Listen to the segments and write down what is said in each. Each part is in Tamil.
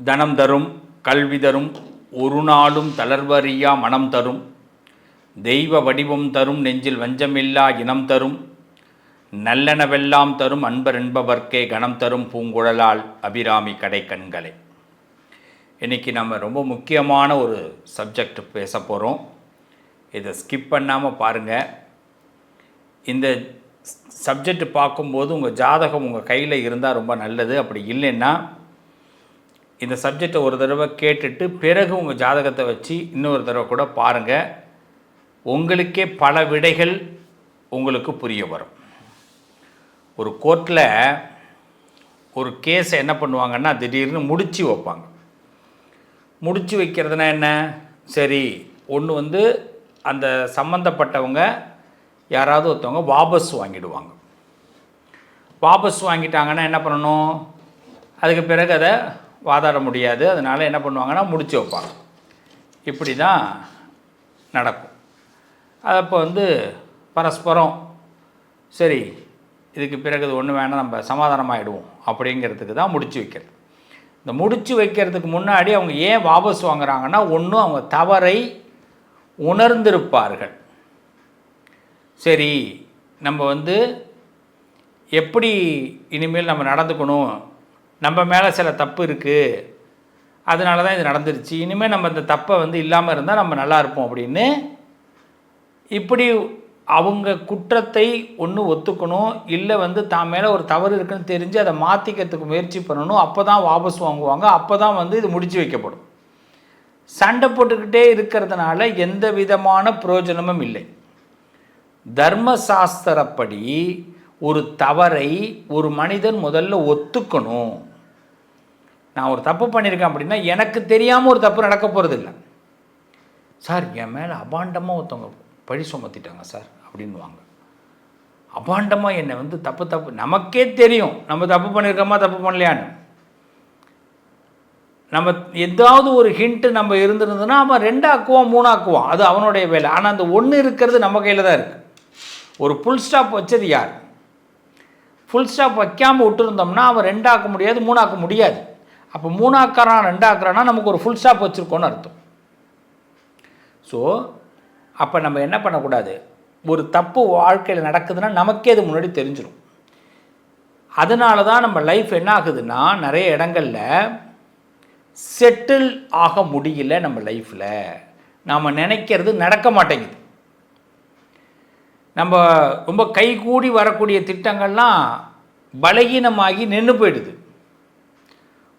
தனம் தரும் கல்வி தரும் ஒரு நாளும் தளர்வறியா மனம் தரும் தெய்வ வடிவம் தரும் நெஞ்சில் வஞ்சமில்லா இனம் தரும் நல்லனவெல்லாம் தரும் அன்பர் என்பவர்க்கே கணம் தரும் பூங்குழலால் அபிராமி கடை கண்களை. இன்றைக்கி நம்ம ரொம்ப முக்கியமான ஒரு சப்ஜெக்ட் பேச போகிறோம். இதை ஸ்கிப் பண்ணாமல் பாருங்கள். இந்த சப்ஜெக்ட் பார்க்கும்போது உங்கள் ஜாதகம் உங்கள் கையில் இருந்தால் ரொம்ப நல்லது. அப்படி இல்லைன்னா இந்த சப்ஜெக்டை ஒரு தடவை கேட்டுட்டு பிறகு உங்கள் ஜாதகத்தை வச்சு இன்னொரு தடவை கூட பாருங்கள். உங்களுக்கே பல விடைகள் உங்களுக்கு புரிய வரும். ஒரு கோர்ட்டில் ஒரு கேஸை என்ன பண்ணுவாங்கன்னா திடீர்னு முடிச்சு வைப்பாங்க. முடிச்சு வைக்கிறதுனா என்ன? சரி, ஒன்று அந்த சம்மந்தப்பட்டவங்க யாராவது ஒருத்தவங்க வாபஸ் வாங்கிடுவாங்க. வாபஸ் வாங்கிட்டாங்கன்னா என்ன பண்ணணும்? அதுக்கு பிறகு அதை வாதாட முடியாது. அதனால் என்ன பண்ணுவாங்கன்னா முடிச்சு வைப்பாங்க. இப்படி தான் நடக்கும். அப்போ பரஸ்பரம் சரி இதுக்கு பிறகு இது ஒன்று வேணால் நம்ம சமாதானமாகிடுவோம் அப்படிங்கிறதுக்கு தான் முடிச்சு வைக்கிறது. இந்த முடிச்சு வைக்கிறதுக்கு முன்னாடி அவங்க ஏன் வாபஸ் வாங்குறாங்கன்னா, ஒன்று அவங்க தவறை உணர்ந்திருப்பார்கள். சரி, நம்ம எப்படி இனிமேல் நம்ம நடந்துக்கணும், நம்ம மேலே சில தப்பு இருக்குது, அதனால தான் இது நடந்துருச்சு, இனிமேல் நம்ம இந்த தப்பை இல்லாமல் இருந்தால் நம்ம நல்லா இருப்போம் அப்படின்னு இப்படி அவங்க குற்றத்தை ஒன்று ஒத்துக்கணும். இல்லை தான் மேலே ஒரு தவறு இருக்குன்னு தெரிஞ்சு அதை மாற்றிக்கிறதுக்கு முயற்சி பண்ணணும். அப்போ தான் வாபஸ் வாங்குவாங்க. அப்போ தான் இது முடிச்சு வைக்கப்படும். சண்டை போட்டுக்கிட்டே இருக்கிறதுனால எந்த விதமான பிரயோஜனமும் இல்லை. தர்மசாஸ்திரப்படி ஒரு தவறை ஒரு மனிதன் முதல்ல ஒத்துக்கணும். நான் ஒரு தப்பு பண்ணியிருக்கேன் அப்படின்னா எனக்கு தெரியாமல் ஒரு தப்பு நடக்க போகிறதில்ல. சார், என் மேலே அபாண்டமாக ஒருத்தவங்க பழி சுமத்திட்டாங்க சார் அப்படின்வாங்க. அபாண்டமாக என்னை தப்பு நமக்கே தெரியும் நம்ம தப்பு பண்ணியிருக்கோமா தப்பு பண்ணலையான்னு. நம்ம ஏதாவது ஒரு ஹிண்ட்டு நம்ம இருந்திருந்ததுன்னா அவன் 2 ஆக்குவான் 3 ஆக்குவான், அது அவனுடைய வேலை. ஆனால் அந்த ஒன்று இருக்கிறது நம்ம கையில் தான் இருக்குது. ஒரு ஃபுல் ஸ்டாப் வச்சது யார்? ஃபுல் ஸ்டாப் வைக்காமல் விட்டுருந்தோம்னா அவன் 2 ஆக்க முடியாது 3 ஆக்க முடியாது. அப்போ 3 ஆக்குறான் 2 ஆக்குறான்னா நமக்கு ஒரு ஃபுல் ஸ்டாப் வச்சுருக்கோன்னு அர்த்தம். ஸோ அப்போ நம்ம என்ன பண்ணக்கூடாது? ஒரு தப்பு வாழ்க்கையில் நடக்குதுன்னா நமக்கே அது முன்னாடி தெரிஞ்சிடும். அதனால தான் நம்ம லைஃப் என்ன ஆகுதுன்னா நிறைய இடங்களில் செட்டில் ஆக முடியல. நம்ம லைஃப்பில் நாம் நினைக்கிறது நடக்க மாட்டேங்குது. நம்ம ரொம்ப கைகூடி வரக்கூடிய திட்டங்கள்லாம் பலகீனமாகி நின்று போயிடுது.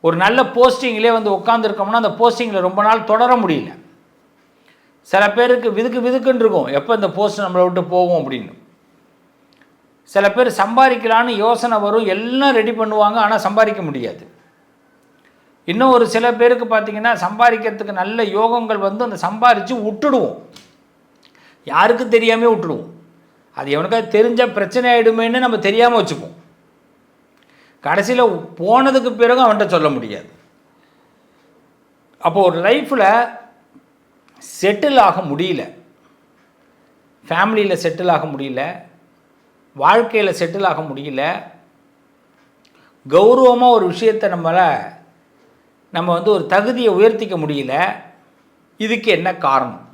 ஒரு நல்ல போஸ்டிங்கிலே உட்காந்துருக்கோம்னா அந்த போஸ்டிங்கில் ரொம்ப நாள் தொடர முடியல. சில பேருக்கு விதுக்குன்னு இருக்கும், எப்போ இந்த போஸ்ட் நம்மளை விட்டு போகும் அப்படின்னு. சில பேர் சம்பாதிக்கலான்னு யோசனை வரும், எல்லாம் ரெடி பண்ணுவாங்க, ஆனால் சம்பாதிக்க முடியாது. இன்னும் ஒரு சில பேருக்கு பார்த்திங்கன்னா சம்பாதிக்கிறதுக்கு நல்ல யோகங்கள் அந்த சம்பாதிச்சு விட்டுடுவோம், யாருக்கும் தெரியாமல் விட்டுடுவோம். அது எவனுக்காக தெரிஞ்சால் பிரச்சனை ஆகிடுமேன்னு நம்ம தெரியாமல் வச்சுப்போம். கடைசியில் போனதுக்கு பிறகு அவன்கிட்ட சொல்ல முடியாது. அப்போது ஒரு லைஃப்பில் செட்டில் ஆக முடியல, ஃபேமிலியில் செட்டில் ஆக முடியல, வாழ்க்கையில் செட்டில் ஆக முடியல, கௌரவமாக ஒரு விஷயத்தை நம்ம ஒரு தகுதியை உயர்த்திக்க முடியல. இதுக்கு என்ன காரணம்?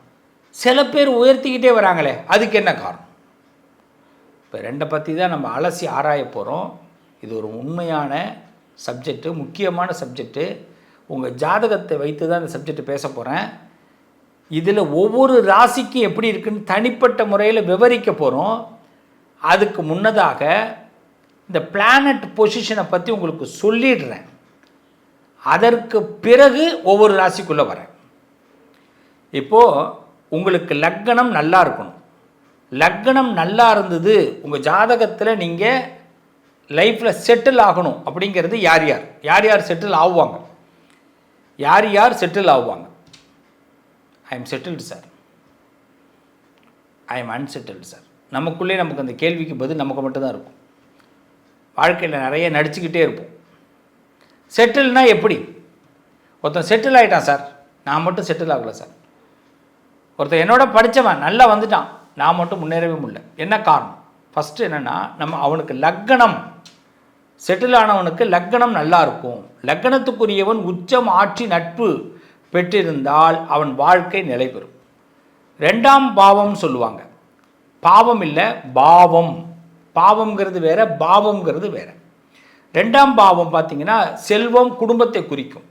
சில பேர் உயர்த்திக்கிட்டே வராங்களே, அதுக்கு என்ன காரணம்? இப்போ 2 பற்றி தான் நம்ம அலசி ஆராய போகிறோம். இது ஒரு உண்மையான சப்ஜெக்டு, முக்கியமான சப்ஜெக்டு. உங்கள் ஜாதகத்தை வைத்து தான் இந்த சப்ஜெக்ட் பேச போகிறேன். இதில் ஒவ்வொரு ராசிக்கும் எப்படி இருக்குன்னு தனிப்பட்ட முறையில் விவரிக்க போகிறோம். அதுக்கு முன்னதாக இந்த பிளானட் பொசிஷனை பற்றி உங்களுக்கு சொல்லிடுறேன். அதற்கு பிறகு ஒவ்வொரு ராசிக்குள்ளே வரேன். இப்போது உங்களுக்கு லக்னம் நல்லா இருக்கணும். லக்னம் நல்லா இருந்தது, உங்கள் ஜாதகத்தில் நீங்கள் லைஃப்பில் செட்டில் ஆகணும் அப்படிங்கிறது யார் யார் செட்டில் ஆகுவாங்க? யார் செட்டில் ஆகுவாங்க? I am settled sir, I am unsettled sir. நமக்குள்ளே நமக்கு அந்த கேள்விக்கு பதில் நமக்கு மட்டும்தான் இருக்கும். வாழ்க்கையில் நிறைய நடிச்சுக்கிட்டே இருப்போம். செட்டில்னால் எப்படி? ஒருத்தன் செட்டில் ஆகிட்டான் சார், நான் மட்டும் செட்டில் ஆகலை சார். ஒருத்தன் என்னோட படித்தவன் நல்லா வந்துட்டான், நான் மட்டும் முன்னேறவே முடியல. என்ன காரணம்? ஃபஸ்ட்டு என்னென்னா அவனுக்கு லக்னம் செட்டில் ஆனவனுக்கு லக்னம் நல்லா இருக்கும். லக்னத்துக்குரியவன் உச்சம் ஆட்சி நட்பு பெற்றிருந்தால் அவன் வாழ்க்கை நிலை பெறும். 2ஆம் பாவம் சொல்லுவாங்க. பாவம் இல்லை, பாவம். பாவம்ங்கிறது வேற, பாவம்ங்கிறது வேற. 2ஆம் பாவம் பார்த்தீங்கன்னா செல்வம், குடும்பத்தை குறிக்கும்.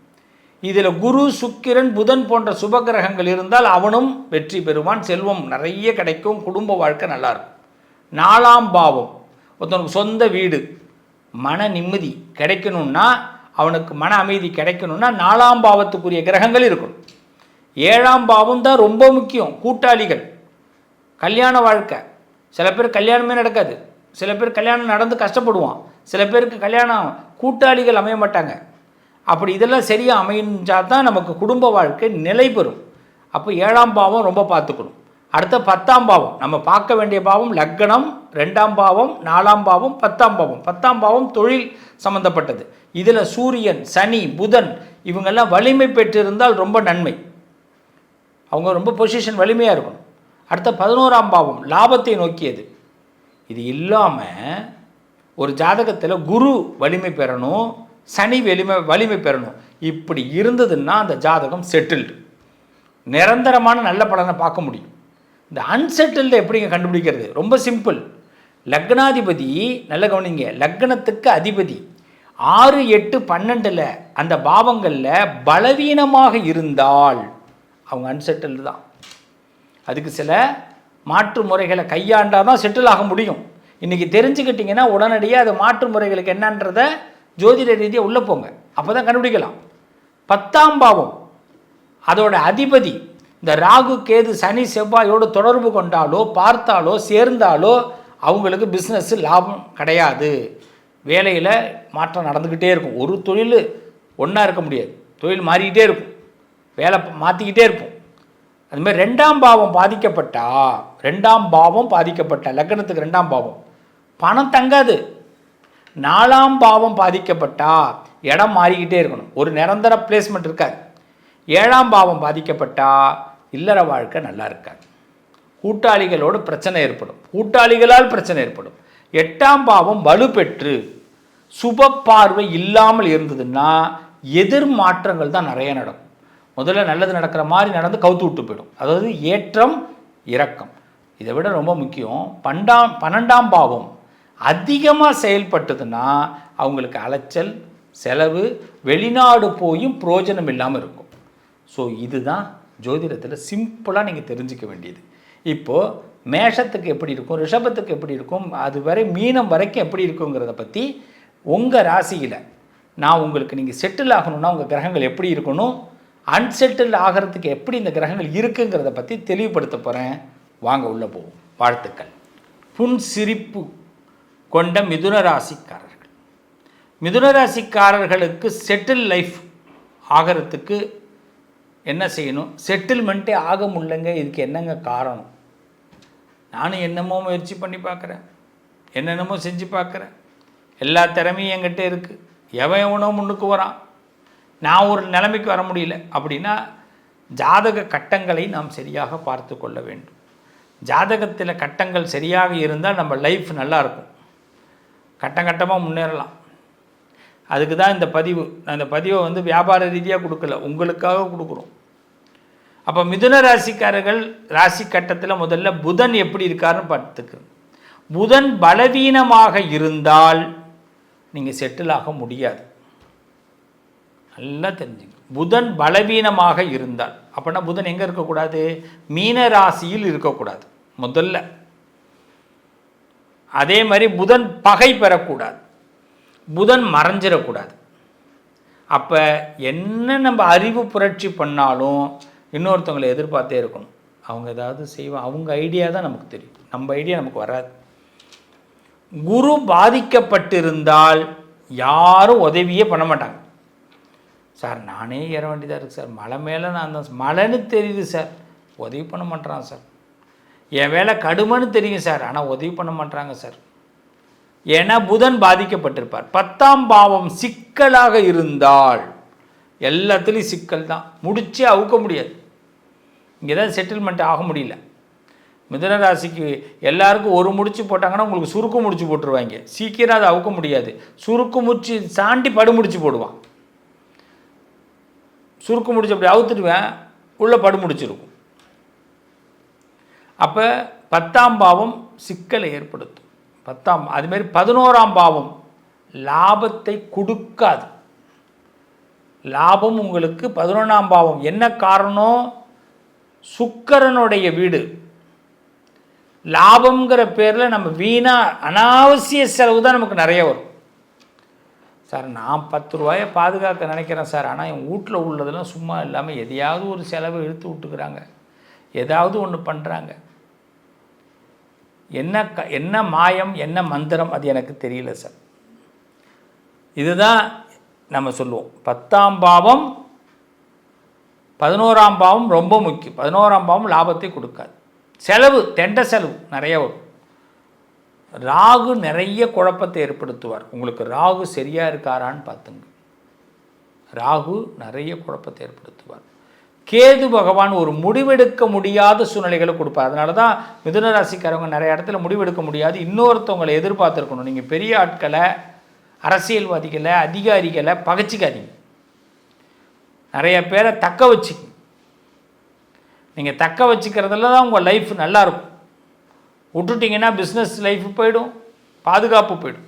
இதில் குரு, சுக்கிரன், புதன் போன்ற சுபகிரகங்கள் இருந்தால் அவனும் வெற்றி பெறுவான், செல்வம் நிறைய கிடைக்கும், குடும்ப வாழ்க்கை நல்லாயிருக்கும். 4ஆம் பாவம் ஒருத்தனுக்கு சொந்த வீடு, மன நிம்மதி கிடைக்கணும்னா, அவனுக்கு மன அமைதி கிடைக்கணும்னா 4ஆம் பாவத்துக்குரிய கிரகங்கள் இருக்கணும். 7ஆம் பாவம் தான் ரொம்ப முக்கியம். கூட்டாளிகள், கல்யாண வாழ்க்கை. சில பேர் கல்யாணமே நடக்காது, சில பேர் கல்யாணம் நடந்து கஷ்டப்படுவான், சில பேருக்கு கல்யாணம் கூட்டாளிகள் அமைய மாட்டாங்க. அப்படி இதெல்லாம் சரியாக அமைஞ்சால் தான் நமக்கு குடும்ப வாழ்க்கை நிலை பெறும். அப்போ 7ஆம் பாவம் ரொம்ப பார்த்துக்கணும். அடுத்த 10ஆம் பாவம் நம்ம பார்க்க வேண்டிய பாவம் லக்னம், 2ஆம் பாவம், 4ஆம் பாவம், 10ஆம் பாவம். 10ஆம் பாவம் தொழில் சம்பந்தப்பட்டது. இதில் சூரியன், சனி, புதன் இவங்கெல்லாம் வலிமை பெற்றிருந்தால் ரொம்ப நன்மை. அவங்க ரொம்ப பொசிஷன் வலிமையாக இருக்கணும். அடுத்த 11ஆம் பாவம் லாபத்தை நோக்கியது. இது இல்லாமல் ஒரு ஜாதகத்தில் குரு வலிமை பெறணும், சனி வலிமை பெறணும். இப்படி இருந்ததுன்னா அந்த ஜாதகம் செட்டில்டு, நிரந்தரமான நல்ல பலனை பார்க்க முடியும். இந்த அன்செட்டில்டு எப்படிங்க கண்டுபிடிக்கிறது? ரொம்ப சிம்பிள். லக்னாதிபதி, நல்ல கவனிங்க, லக்னத்துக்கு அதிபதி 6, 8, 12 அந்த பாவங்களில் பலவீனமாக இருந்தால் அவங்க அன்செட்டில்டு தான். அதுக்கு சில மாற்று முறைகளை கையாண்டால் தான் செட்டில் ஆக முடியும். இன்றைக்கி தெரிஞ்சுக்கிட்டிங்கன்னா உடனடியாக அது மாற்று முறைகளுக்கு என்னன்றதை ஜோதிட ரீதியாக உள்ளே போங்க, அப்போ தான் கண்டுபிடிக்கலாம். 10ஆம் பாவம் அதோட அதிபதி இந்த ராகு, கேது, சனி, செவ்வாயோடு தொடர்பு கொண்டாலோ பார்த்தாலோ சேர்ந்தாலோ அவங்களுக்கு பிஸ்னஸ் லாபம் கிடையாது. வேலையில் மாற்றம் நடந்துக்கிட்டே இருக்கும். ஒரு தொழில் ஒன்றா இருக்க முடியாது, தொழில் மாறிக்கிட்டே இருக்கும், வேலை மாற்றிக்கிட்டே இருக்கும். அதுமாதிரி 2ஆம் பாவம் பாதிக்கப்பட்டா, 2ஆம் பாவம் பாதிக்கப்பட்ட லக்னத்துக்கு 2ஆம் பாவம் பணம் தங்காது. 4ஆம் பாவம் பாதிக்கப்பட்டா இடம் மாறிக்கிட்டே இருக்கணும், ஒரு நிரந்தர பிளேஸ்மெண்ட் இருக்காது. 7ஆம் பாவம் பாதிக்கப்பட்டா இல்லற வாழ்க்கை நல்லா இருக்காது, கூட்டாளிகளோடு பிரச்சனை ஏற்படும், கூட்டாளிகளால் பிரச்சனை ஏற்படும். 8ஆம் பாவம் வலுப்பெற்று சுப பார்வை இல்லாமல் இருந்ததுன்னா எதிர் மாற்றங்கள் தான் நிறைய நடக்கும். முதல்ல நல்லது நடக்கிற மாதிரி நடந்து கவுத்து விட்டு போயிடும். அதாவது ஏற்றம் இறக்கம். இதை விட ரொம்ப முக்கியம் 12ஆம் பாவம் அதிகமாக செயல்பட்டதுன்னா அவங்களுக்கு அலைச்சல், செலவு, வெளிநாடு போயும் பிரயோஜனம் இல்லாமல் இருக்கும். ஸோ இதுதான் ஜோதிடத்தில் சிம்பிளாக நீங்கள் தெரிஞ்சிக்க வேண்டியது. இப்போது மேஷத்துக்கு எப்படி இருக்கும், ரிஷபத்துக்கு எப்படி இருக்கும், அது வரை மீனம் வரைக்கும் எப்படி இருக்குங்கிறத பற்றி உங்கள் ராசியில் நான் உங்களுக்கு நீங்கள் செட்டில் ஆகணும்னா உங்கள் கிரகங்கள் எப்படி இருக்கணும், அன்செட்டில் ஆகிறதுக்கு எப்படி இந்த கிரகங்கள் இருக்குங்கிறத பற்றி தெளிவுபடுத்த போகிறேன். வாங்க உள்ளே போவோம். வாழ்த்துக்கள். புன் சிரிப்பு கொண்ட மிதுன ராசிக்காரர்கள், மிதுன ராசிக்காரர்களுக்கு செட்டில் லைஃப் ஆகிறதுக்கு என்ன செய்யணும்? செட்டில்மெண்ட்டே ஆக முடியலங்க. இதுக்கு என்னங்க காரணம்? நானும் என்னமோ முயற்சி பண்ணி பார்க்குறேன், என்னென்னமோ செஞ்சு பார்க்குறேன், எல்லா திறமையும் என்கிட்ட இருக்குது, எவனோ முன்னுக்கு வரான், நான் ஒரு நிலைமைக்கு வர முடியல அப்படின்னா ஜாதக கட்டங்களை நாம் சரியாக பார்த்து கொள்ள வேண்டும். ஜாதகத்தில் கட்டங்கள் சரியாக இருந்தால் நம்ம லைஃப் நல்லாயிருக்கும், கட்டம் கட்டமாக முன்னேறலாம். அதுக்கு தான் இந்த பதிவு. நான் இந்த பதிவை வியாபார ரீதியாக கொடுக்கல, உங்களுக்காக கொடுக்குறோம். அப்போ மிதுன ராசிக்காரர்கள் ராசி கட்டத்தில் முதல்ல புதன் எப்படி இருக்காருன்னு பார்த்துக்கு. புதன் பலவீனமாக இருந்தால் நீங்கள் செட்டில் ஆக முடியாது. நல்லா தெரிஞ்சுங்க. புதன் பலவீனமாக இருந்தால் அப்படின்னா புதன் எங்கே இருக்கக்கூடாது? மீன ராசியில் இருக்கக்கூடாது முதல்ல. அதே மாதிரி புதன் பகை பெறக்கூடாது, புதன் மறைஞ்சிடக்கூடாது. அப்போ என்ன நம்ம அறிவு புரட்சி பண்ணாலும் இன்னொருத்தவங்களை எதிர்பார்த்தே இருக்கணும். அவங்க ஏதாவது செய்வாங்க, அவங்க ஐடியா தான் நமக்கு தெரியும், நம்ம ஐடியா நமக்கு வராது. குரு பாதிக்கப்பட்டிருந்தால் யாரும் உதவியே பண்ண மாட்டாங்க. சார் நானே ஏற வேண்டியதாக இருக்குது சார், மலை மேலே நான் தான் மலைன்னு தெரியுது சார், உதவி பண்ண மாட்டேறான் சார். என் வேலை கடுமைன்னு தெரியும் சார், ஆனால் உதவி பண்ண மாட்டாங்க சார். ஏன்னா புதன் பாதிக்கப்பட்டிருப்பார். 10ஆம் பாவம் சிக்கலாக இருந்தால் எல்லாத்துலேயும் சிக்கல் தான், முடிச்சே அவுக்க முடியாது. இங்கே தான் செட்டில்மெண்ட் ஆக முடியல. மிதுன ராசிக்கு எல்லாருக்கும் ஒரு முடிச்சு போட்டாங்கன்னா உங்களுக்கு சுருக்கு முடிச்சு போட்டுருவாங்க. சீக்கிரம் அதை அவுக்க முடியாது. சுருக்கு முடிச்சு தாண்டி படுமுடிச்சு போடுவான். சுருக்கு முடிச்சு அப்படி அவுத்துடுவேன், உள்ளே படுமுடிச்சிருக்கும். அப்போ 10ஆம் பாவம் சிக்கலை ஏற்படுத்தும். அதுமாரி 11ஆம் பாவம் லாபத்தை கொடுக்காது. லாபம் உங்களுக்கு 11ஆம் பாவம் என்ன காரணம்? சுக்கிரனுடைய வீடு. லாபங்கிற பேரில் நம்ம வீணாக அனாவசிய செலவு தான் நமக்கு நிறைய வரும். சார் நான் 10 ரூபாயை பாதுகாக்க நினைக்கிறேன் சார், ஆனால் என் வீட்டில் உள்ளதெல்லாம் சும்மா இல்லாமல் எதையாவது ஒரு செலவை இழுத்து விட்டுக்கிறாங்க, ஏதாவது ஒன்று பண்ணுறாங்க. என்ன மாயம், என்ன மந்திரம், அது எனக்கு தெரியல சார். இதுதான் நம்ம சொல்லுவோம். 10ஆம் பாவம் 11ஆம் பாவம் ரொம்ப முக்கியம். 11ஆம் பாவம் லாபத்தை கொடுக்காது. செலவு, தெண்ட செலவு நிறைய வரும். ராகு நிறைய குழப்பத்தை ஏற்படுத்துவார். உங்களுக்கு ராகு சரியாக இருக்காரான்னு பார்த்துங்க. ராகு நிறைய குழப்பத்தை ஏற்படுத்துவார். கேது பகவான் ஒரு முடிவெடுக்க முடியாத சூழ்நிலைகளை கொடுப்பார். அதனால தான் மிதுன ராசிக்காரவங்க நிறைய இடத்துல முடிவெடுக்க முடியாது. இன்னொருத்தவங்களை எதிர்பார்த்துருக்கணும். நீங்கள் பெரிய ஆட்களை, அரசியல்வாதிகளை, அதிகாரிகளை பகைச்சிக்காதீங்க. நிறைய பேரை தக்க வச்சுக்க. நீங்கள் தக்க வச்சுக்கிறதுல தான் உங்கள் லைஃப் நல்லாயிருக்கும். விட்டுட்டிங்கன்னா பிஸ்னஸ் லைஃப் போயிடும், பாதுகாப்பு போயிடும்.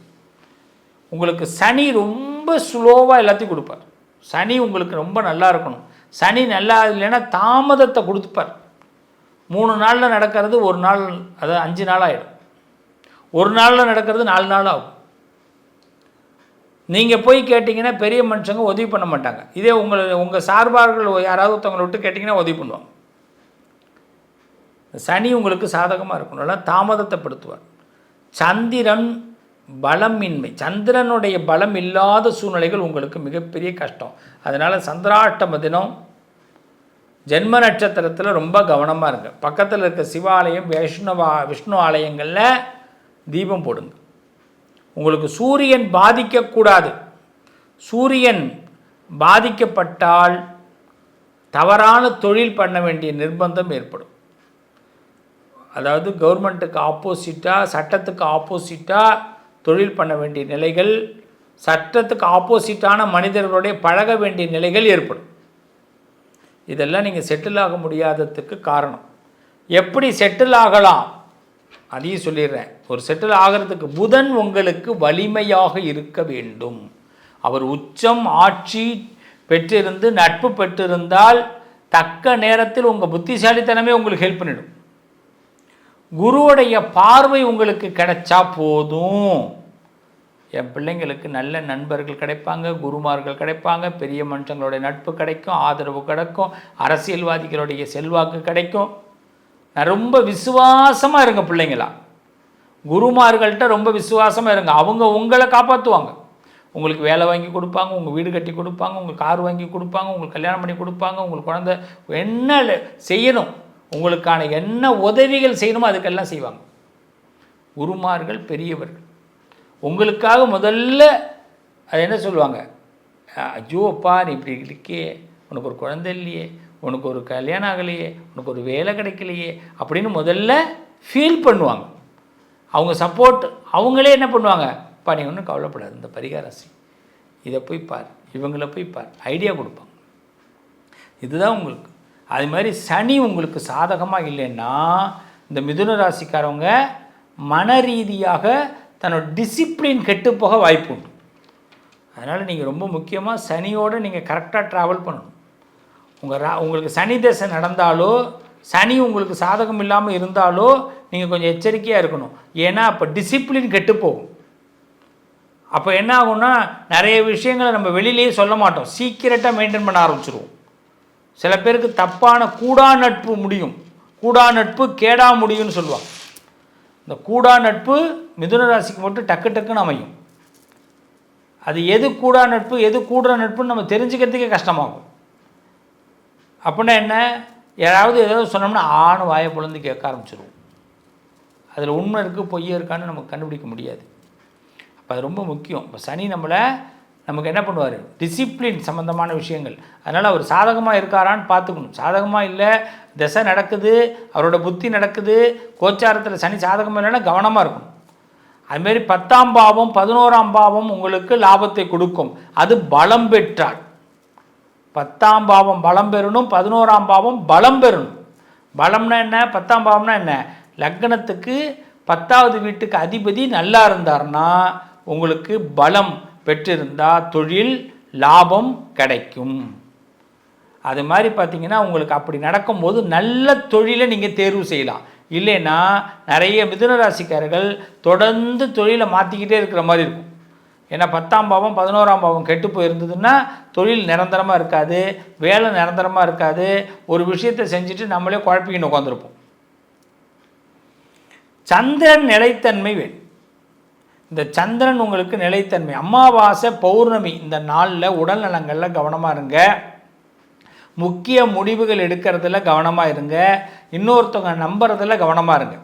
உங்களுக்கு சனி ரொம்ப ஸ்லோவாக எல்லாத்தையும் கொடுப்பார். சனி உங்களுக்கு ரொம்ப நல்லா இருக்கணும். சனி நல்லா இல்லைன்னா தாமதத்தை கொடுத்துப்பார். 3 நாளில் நடக்கிறது 1 நாள், அதாவது 5 நாள் ஆகிடும். 1 நாளில் நடக்கிறது 4 நாள் ஆகும். நீங்கள் போய் கேட்டிங்கன்னா பெரிய மனுஷங்க உதவி பண்ண மாட்டாங்க. இதே உங்கள் சார்பார்கள் யாராவது ஒருத்தவங்களை விட்டு கேட்டிங்கன்னா உதவி பண்ணுவாங்க. சனி உங்களுக்கு சாதகமாக இருக்கணும், இல்லை தாமதத்தைப்படுத்துவார். சந்திரன் பலமின்மை, சந்திரனுடைய பலம் இல்லாத சூழ்நிலைகள் உங்களுக்கு மிகப்பெரிய கஷ்டம். அதனால் சந்திராஷ்டம தினம் ஜென்ம நட்சத்திரத்தில் ரொம்ப கவனமாக இருங்க. பக்கத்தில் இருக்க சிவாலயம், விஷ்ணு ஆலயங்களில் தீபம் போடுங்க. உங்களுக்கு சூரியன் பாதிக்கக்கூடாது. சூரியன் பாதிக்கப்பட்டால் தவறான தொழில் பண்ண வேண்டிய நிர்பந்தம் ஏற்படும். அதாவது கவர்மெண்ட்டுக்கு ஆப்போசிட்டாக, சட்டத்துக்கு ஆப்போசிட்டாக தொழில் பண்ண வேண்டிய நிலைகள், சட்டத்துக்கு ஆப்போசிட்டான மனிதர்களுடைய பழக வேண்டிய நிலைகள் ஏற்படும். இதெல்லாம் நீங்கள் செட்டில் ஆக முடியாததுக்கு காரணம். எப்படி செட்டில் ஆகலாம் அதையும் சொல்லிடுறேன். ஒரு செட்டில் ஆகிறதுக்கு புதன் உங்களுக்கு வலிமையாக இருக்க வேண்டும். அவர் உச்சம் ஆட்சி பெற்றிருந்து நட்பு பெற்றிருந்தால் தக்க நேரத்தில் உங்கள் புத்திசாலித்தனமே உங்களுக்கு ஹெல்ப் பண்ணிடும். குருவுடைய பார்வை உங்களுக்கு கிடைச்சா போதும். என் பிள்ளைங்களுக்கு நல்ல நண்பர்கள் கிடைப்பாங்க, குருமார்கள் கிடைப்பாங்க, பெரிய மனுஷங்களுடைய நட்பு கிடைக்கும், ஆதரவு கிடைக்கும், அரசியல்வாதிகளுடைய செல்வாக்கு கிடைக்கும். நான் ரொம்ப விசுவாசமாக இருங்க பிள்ளைங்களா. குருமார்கள்ட்ட ரொம்ப விசுவாசமாக இருங்க. அவங்க உங்களை காப்பாற்றுவாங்க. உங்களுக்கு வேலை வாங்கி கொடுப்பாங்க, உங்கள் வீடு கட்டி கொடுப்பாங்க, உங்களுக்கு கார் வாங்கி கொடுப்பாங்க, உங்களுக்கு கல்யாணம் பண்ணி கொடுப்பாங்க, உங்களுக்கு குழந்தை என்ன செய்யணும், உங்களுக்கான என்ன உதவிகள் செய்யணுமோ அதுக்கெல்லாம் செய்வாங்க. குருமார்கள் பெரியவர்கள். உங்களுக்காக முதல்ல அது என்ன சொல்லுவாங்க, ஐயோ அப்பா நீ இப்படி இருக்கே, உனக்கு ஒரு குழந்தை இல்லையே, உனக்கு ஒரு கல்யாணம் ஆகலையே, உனக்கு ஒரு வேலை கிடைக்கலையே அப்படின்னு முதல்ல ஃபீல் பண்ணுவாங்க. அவங்க சப்போர்ட், அவங்களே என்ன பண்ணுவாங்க, அப்பா நீ ஒன்றும் கவலைப்படாது, இந்த பரிகாரசி இதை போய் பார், இவங்கள போய் பார், ஐடியா கொடுப்பாங்க. இதுதான் உங்களுக்கு. அது மாதிரி சனி உங்களுக்கு சாதகமாக இல்லைன்னா இந்த மிதுன ராசிக்காரவங்க மன ரீதியாக தன்னோட டிசிப்ளின் கெட்டுப்போக வாய்ப்பு உண்டு. அதனால் நீங்கள் ரொம்ப முக்கியமாக சனியோடு நீங்கள் கரெக்டாக ட்ராவல் பண்ணணும். உங்களுக்கு சனி தசை நடந்தாலோ, சனி உங்களுக்கு சாதகம் இல்லாமல் இருந்தாலோ நீங்கள் கொஞ்சம் எச்சரிக்கையாக இருக்கணும். ஏன்னா அப்போ டிசிப்ளின் கெட்டுப்போகும். அப்போ என்ன ஆகும்னா நிறைய விஷயங்களை நம்ம வெளியிலேயே சொல்ல மாட்டோம், சீக்கிரட்டாக மெயின்டைன் பண்ண ஆரம்பிச்சிருவோம். சில பேருக்கு தப்பான கூடா நட்பு முடியும், கூடா நட்பு கேடா முடியும்னு சொல்லுவாங்க. இந்த கூடா நட்பு மிதுன ராசிக்கு மட்டும் டக்கு டக்குன்னு அமையும். அது எது கூடா நட்பு எது கூடுற நட்புன்னு நம்ம தெரிஞ்சுக்கிறதுக்கே கஷ்டமாகும். அப்படின்னா என்ன, ஏதாவது சொன்னோம்னா ஆணு வாயை பொழுந்து கேட்க ஆரம்பிச்சிருவோம். அதில் உண்மை இருக்குது பொய்யே இருக்கான்னு நமக்கு கண்டுபிடிக்க முடியாது. அப்போ அது ரொம்ப முக்கியம். இப்போ சனி நம்மளை நமக்கு என்ன பண்ணுவார், டிசிப்ளின் சம்மந்தமான விஷயங்கள். அதனால் அவர் சாதகமாக இருக்காரான்னு பார்த்துக்கணும். சாதகமாக இல்லை, திசை நடக்குது, அவரோட புத்தி நடக்குது, கோச்சாரத்தில் சனி சாதகமாக இல்லைன்னா கவனமாக இருக்கணும். அதுமாரி 10ஆம் பாவம் 11ஆம் பாவம் உங்களுக்கு லாபத்தை கொடுக்கும். அது பலம் பெற்றால் 10ஆம் பாவம் பலம் பெறணும், 11ஆம் பாவம் பலம் பெறணும். பலம்னா என்ன, 10ஆம் பாவம்னா என்ன, லக்னத்துக்கு 10வது வீட்டுக்கு அதிபதி நல்லா இருந்தார்னா உங்களுக்கு பலம் பெற்றிருந்தால் தொழில் லாபம் கிடைக்கும். அது மாதிரி பார்த்திங்கன்னா உங்களுக்கு அப்படி நடக்கும்போது நல்ல தொழிலை நீங்கள் தேர்வு செய்யலாம். இல்லைன்னா நிறைய மிதுனராசிக்காரர்கள் தொடர்ந்து தொழிலை மாற்றிக்கிட்டே இருக்கிற மாதிரி இருக்கும். ஏன்னா 10ஆம் பாவம் 11ஆம் பாவம் கெட்டு போயிருந்ததுன்னா தொழில் நிரந்தரமாக இருக்காது, வேலை நிரந்தரமாக இருக்காது. ஒரு விஷயத்தை செஞ்சுட்டு நம்மளே குழப்பிக்கின்னு உட்காந்துருப்போம். சந்திரன் நிலைத்தன்மை வேணும். இந்த சந்திரன் உங்களுக்கு நிலைத்தன்மை. அமாவாசை பௌர்ணமி இந்த நாளில் உடல் நலங்களில் கவனமாக இருங்க. முக்கிய முடிவுகள் எடுக்கிறதுல கவனமாக இருங்க. இன்னொருத்தவங்க நம்புறதில் கவனமாக இருங்க.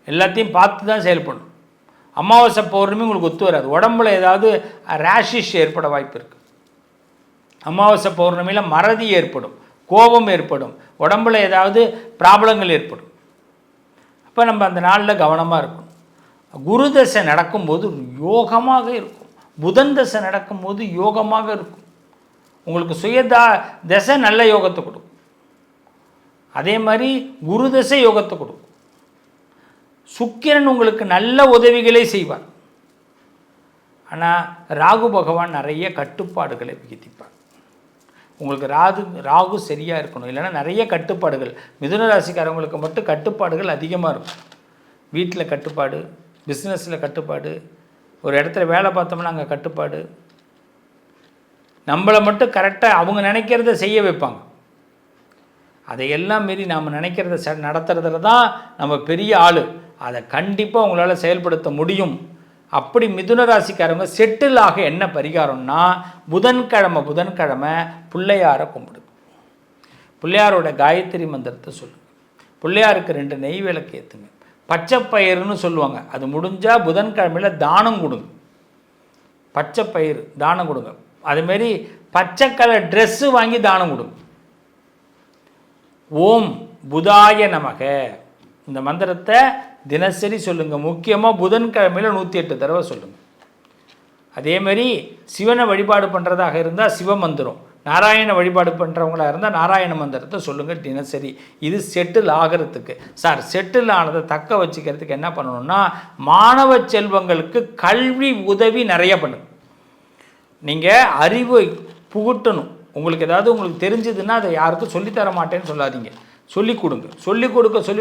எல்லாத்தையும் பார்த்து தான் செயல்படணும். அமாவாசை பௌர்ணமி உங்களுக்கு ஒத்து வராது. உடம்புல ஏதாவது ரேஷிஷ் ஏற்பட வாய்ப்பு இருக்குது. அமாவாசை பௌர்ணமியில் மறதி ஏற்படும், கோபம் ஏற்படும், உடம்புல ஏதாவது ப்ராப்ளங்கள் ஏற்படும். அப்போ நம்ம அந்த நாளில் கவனமாக இருக்கணும். குரு தசை நடக்கும்போது யோகமாக இருக்கும், புதன் தசை நடக்கும்போது யோகமாக இருக்கும். உங்களுக்கு தசை நல்ல யோகத்தை கொடுக்கும். அதே மாதிரி குரு தசை யோகத்தை கொடுக்கும். சுக்கிரன் உங்களுக்கு நல்ல உதவிகளை செய்வார். ஆனால் ராகு பகவான் நிறைய கட்டுப்பாடுகளை விதிப்பார். உங்களுக்கு ராகு சரியாக இருக்கணும், இல்லைன்னா நிறைய கட்டுப்பாடுகள். மிதுன ராசிக்காரங்களுக்கு மட்டும் கட்டுப்பாடுகள் அதிகமாக இருக்கும். வீட்டில் கட்டுப்பாடு, பிஸ்னஸில் கட்டுப்பாடு, ஒரு இடத்துல வேலை பார்த்தோம்னா அங்கே கட்டுப்பாடு. நம்மளை மட்டும் கரெக்டாக அவங்க நினைக்கிறத செய்ய வைப்பாங்க. அதையெல்லாம் மீறி நாம் நினைக்கிறத நடத்துறதுல தான் நம்ம பெரிய ஆள். அதை கண்டிப்பாக உங்களால் செயல்படுத்த முடியும். அப்படி மிதுன ராசிக்காரங்க செட்டில் ஆக என்ன பரிகாரம்னா, புதன்கிழமை பிள்ளையாரை கும்பிடு. பிள்ளையாரோட காயத்ரி மந்திரத்தை சொல்லுங்கள். பிள்ளையாருக்கு 2 நெய் விளக்கு ஏற்றுங்க. பச்சைப்பயிறுன்னு சொல்லுவாங்க, அது முடிஞ்சால் புதன்கிழமையில் தானம் கொடுங்க. பச்சைப்பயிறு தானம் கொடுங்க. அதுமாரி பச்சை கலர் ட்ரெஸ்ஸு வாங்கி தானம் கொடுங்க. ஓம் புதாய நமக இந்த மந்திரத்தை தினசரி சொல்லுங்கள். முக்கியமாக புதன்கிழமையில் 108 தடவை சொல்லுங்கள். அதேமாரி சிவனை வழிபாடு பண்ணுறதாக இருந்தால் சிவ மந்திரம், நாராயண வழிபாடு பண்ணுறவங்களாக இருந்தால் நாராயண மந்திரத்தை சொல்லுங்கள் தினசரி. இது செட்டில் ஆகிறதுக்கு. சார் செட்டில் ஆனதை தக்க வச்சுக்கிறதுக்கு என்ன பண்ணணும்னா, மாணவ செல்வங்களுக்கு கல்வி உதவி நிறைய பண்ணுங்க. நீங்கள் அறிவை புகுட்டணும். உங்களுக்கு ஏதாவது உங்களுக்கு தெரிஞ்சதுன்னா அதை யாருக்கும் சொல்லித்தர மாட்டேன்னு சொல்லாதீங்க. சொல்லிக் கொடுங்க. சொல்லிக்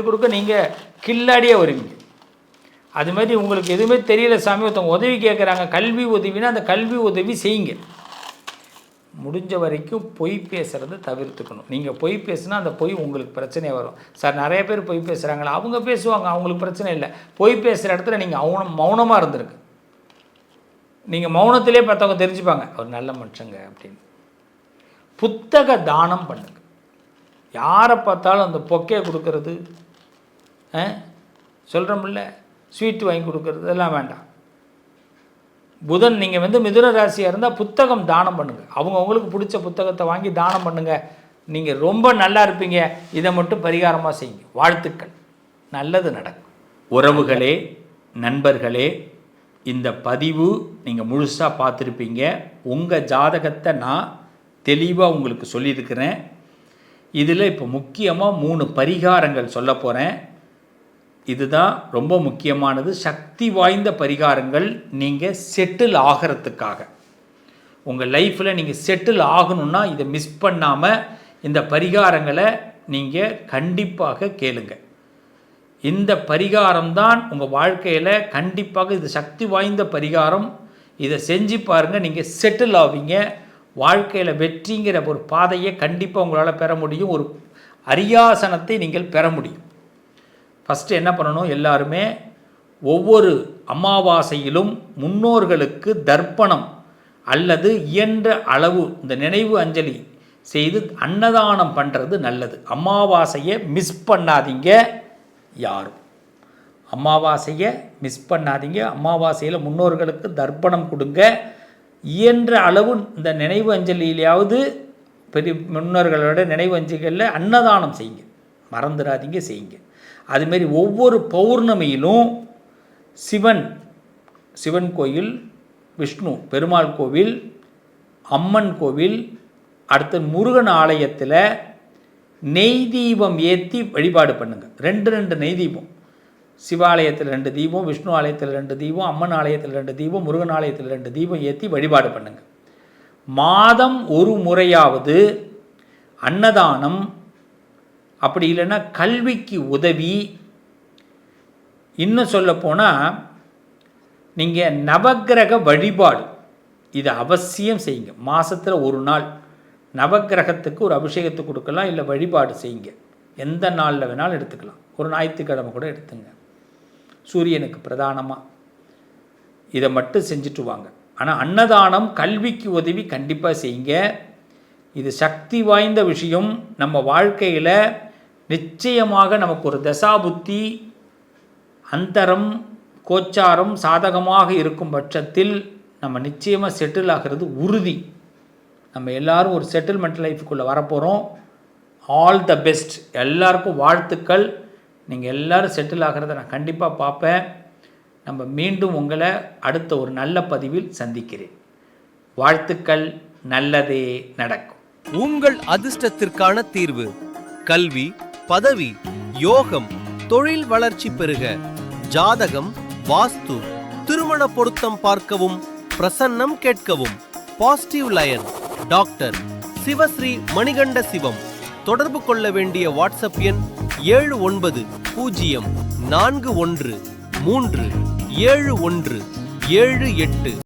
கொடுக்க நீங்கள் கில்லாடியே வருவீங்க. அதுமாதிரி உங்களுக்கு எதுவுமே தெரியல சாமி, ஒருத்தவங்க உதவி கேட்குறாங்க, கல்வி உதவினா அந்த கல்வி உதவி செய்யுங்க. முடிஞ்ச வரைக்கும் பொய் பேசுகிறத தவிர்த்துக்கணும். நீங்கள் பொய் பேசுனா அந்த பொய் உங்களுக்கு பிரச்சனையாக வரும். சார் நிறைய பேர் பொய் பேசுகிறாங்களா, அவங்க பேசுவாங்க, அவங்களுக்கு பிரச்சனை இல்லை. பொய் பேசுகிற இடத்துல நீங்கள் மௌனமாக இருந்திருக்கு. நீங்கள் மௌனத்திலே பார்த்தவங்க தெரிஞ்சுப்பாங்க அவர் நல்ல மனுஷங்க அப்படின்னு. புத்தக தானம் பண்ணுங்க. யாரை பார்த்தாலும் அந்த பொக்கையை கொடுக்கறது, சொல்கிறோம்ல, ஸ்வீட்டு வாங்கி கொடுக்கறது இதெல்லாம் வேண்டாம். புதன் நீங்கள் மிதுன ராசியாக இருந்தால் புத்தகம் தானம் பண்ணுங்கள். அவங்களுக்கு பிடிச்ச புத்தகத்தை வாங்கி தானம் பண்ணுங்கள். நீங்கள் ரொம்ப நல்லா இருப்பீங்க. இதை மட்டும் பரிகாரமாக செய்யுங்க. வாழ்த்துக்கள், நல்லது நடக்கும். உறவுகளே, நண்பர்களே, இந்த பதிவு நீங்கள் முழுசாக பார்த்துருப்பீங்க. உங்கள் ஜாதகத்தை நான் தெளிவாக உங்களுக்கு சொல்லியிருக்கிறேன். இதில் இப்போ முக்கியமாக 3 பரிகாரங்கள் சொல்ல போகிறேன். இதுதான் ரொம்ப முக்கியமானது. சக்தி வாய்ந்த பரிகாரங்கள். நீங்கள் செட்டில் ஆகிறதுக்காக, உங்கள் லைஃப்பில் நீங்கள் செட்டில் ஆகணுன்னா இதை மிஸ் பண்ணாமல் இந்த பரிகாரங்களை நீங்கள் கண்டிப்பாக கேளுங்க. இந்த பரிகாரம்தான் உங்கள் வாழ்க்கையில் கண்டிப்பாக, இது சக்தி வாய்ந்த பரிகாரம். இதை செஞ்சு பாருங்கள், நீங்கள் செட்டில் ஆவீங்க. வாழ்க்கையில் வெற்றிங்கிற ஒரு பாதையை கண்டிப்பாக உங்களால் பெற முடியும். ஒரு அரியாசனத்தை நீங்கள் பெற முடியும். ஃபஸ்ட்டு என்ன பண்ணணும், எல்லாருமே ஒவ்வொரு அமாவாசையிலும் முன்னோர்களுக்கு தர்ப்பணம் அல்லது இயன்ற அளவு இந்த நினைவு அஞ்சலி செய்து அன்னதானம் பண்ணுறது நல்லது. அமாவாசையை மிஸ் பண்ணாதீங்க. யாரும் அமாவாசையை மிஸ் பண்ணாதீங்க. அமாவாசையில் முன்னோர்களுக்கு தர்ப்பணம் கொடுங்க. இயன்ற அளவு இந்த நினைவு அஞ்சலியிலாவது பெரிய முன்னோர்களோட நினைவு அஞ்சலிகளில் அன்னதானம் செய்யுங்க, மறந்துடாதீங்க, செய்யுங்க. அதுமாரி ஒவ்வொரு பௌர்ணமியிலும் சிவன் கோயில், விஷ்ணு பெருமாள் கோவில், அம்மன் கோவில், அடுத்த முருகன் ஆலயத்தில் நெய் தீபம் ஏற்றி வழிபாடு பண்ணுங்கள். 2 நெய் தீபம், சிவாலயத்தில் 2 தீபம், விஷ்ணு ஆலயத்தில் 2 தீபம், அம்மன் ஆலயத்தில் 2 தீபம், முருகன் ஆலயத்தில் 2 தீபம் ஏற்றி வழிபாடு பண்ணுங்கள். மாதம் ஒரு முறையாவது அன்னதானம், அப்படி இல்லைன்னா கல்விக்கு உதவி, இன்னும் சொல்லப்போனால் நீங்கள் நவக்கிரக வழிபாடு இது அவசியம் செய்யுங்க. மாதத்தில் ஒரு நாள் நவக்கிரகத்துக்கு ஒரு அபிஷேகத்தை கொடுக்கலாம், இல்லை வழிபாடு செய்யுங்க. எந்த நாளில் வேணாலும் எடுத்துக்கலாம், ஒரு ஞாயிற்றுக்கிழமை கூட எடுத்துங்க. சூரியனுக்கு பிரதானமாக இதை மட்டும் செஞ்சுட்டு வாங்க. ஆனால் அன்னதானம், கல்விக்கு உதவி கண்டிப்பாக செய்யுங்க. இது சக்தி வாய்ந்த விஷயம். நம்ம வாழ்க்கையில் நிச்சயமாக நமக்கு ஒரு தசாபுத்தி, அந்தரம், கோச்சாரம் சாதகமாக இருக்கும் பட்சத்தில் நம்ம நிச்சயமாக செட்டில் ஆகிறது உறுதி. நம்ம எல்லோரும் ஒரு செட்டில்மெண்ட் லைஃபுக்குள்ளே வரப்போகிறோம். All the best. எல்லாருக்கும் வாழ்த்துக்கள். நீங்கள் எல்லோரும் செட்டில் ஆகிறத நான் கண்டிப்பாக பார்ப்பேன். நம்ம மீண்டும் உங்களை அடுத்த ஒரு நல்ல பதிவில் சந்திக்கிறேன். வாழ்த்துக்கள். நல்லதே நடக்கும். உங்கள் அதிர்ஷ்டத்திற்கான தீர்வு: கல்வி, பதவி, யோகம், தொழில் வளர்ச்சி பெருக. ஜாதகம், வாஸ்து, திருமண பொருத்தம் பார்க்கவும், பிரசன்னம் கேட்கவும். Positive lion doctor Sivasri Manikanda Sivam. தொடர்பு கொள்ள வேண்டிய வாட்ஸ்அப் எண் 7904137178.